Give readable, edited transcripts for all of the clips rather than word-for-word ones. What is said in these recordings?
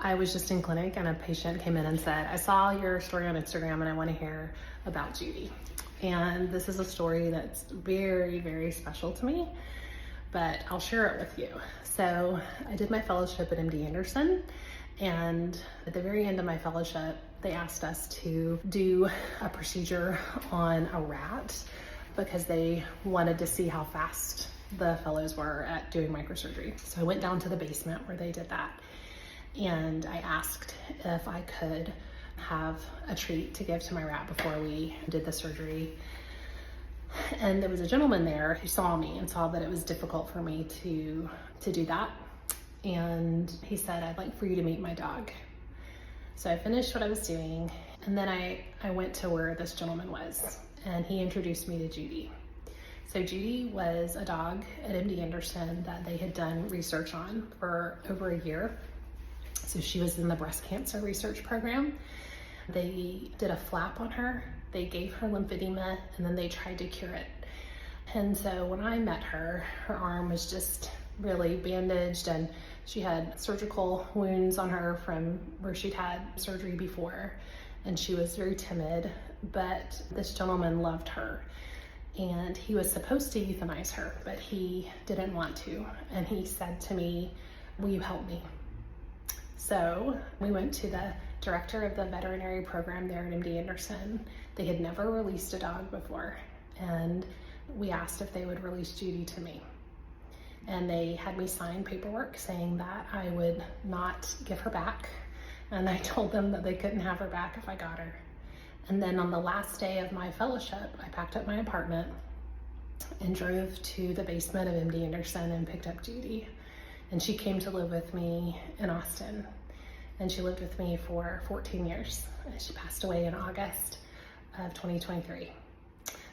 I was just in clinic and a patient came in and said, I saw your story on Instagram and I want to hear about Judy. And this is a story that's very, very special to me, but I'll share it with you. So I did my fellowship at MD Anderson, and at the very end of my fellowship, they asked us to do a procedure on a rat because they wanted to see how fast the fellows were at doing microsurgery. So I went down to the basement where they did that, and I asked if I could have a treat to give to my rat before we did the surgery. And there was a gentleman there who saw me and saw that it was difficult for me to do that. And he said, I'd like for you to meet my dog. So I finished what I was doing, and then I went to where this gentleman was, and he introduced me to Judy. So Judy was a dog at MD Anderson that they had done research on for over a year. So she was in the breast cancer research program. They did a flap on her, they gave her lymphedema, and then they tried to cure it. And so when I met her, her arm was just really bandaged, and she had surgical wounds on her from where she'd had surgery before, and she was very timid, but this gentleman loved her, and he was supposed to euthanize her, but he didn't want to. And he said to me, will you help me? So we went to the director of the veterinary program there at MD Anderson. They had never released a dog before, and we asked if they would release Judy to me. And they had me sign paperwork saying that I would not give her back, and I told them that they couldn't have her back if I got her. And then on the last day of my fellowship, I packed up my apartment and drove to the basement of MD Anderson and picked up Judy. And she came to live with me in Austin, and she lived with me for 14 years. And she passed away in August of 2023.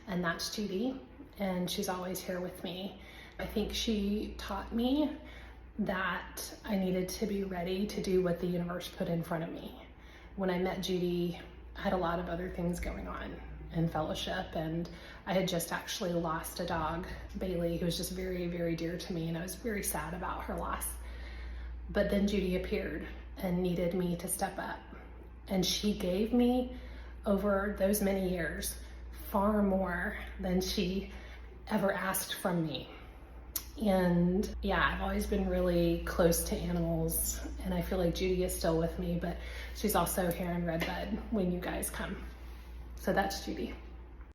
And that's Judy, and she's always here with me. I think she taught me that I needed to be ready to do what the universe put in front of me. When I met Judy, I had a lot of other things going on in fellowship, and I had just actually lost a dog, Bailey, who was just very, very dear to me, and I was very sad about her loss. But then Judy appeared and needed me to step up, and she gave me, over those many years, far more than she ever asked from me. And yeah, I've always been really close to animals, and I feel like Judy is still with me, but she's also here in Redbud when you guys come. So that's Judy.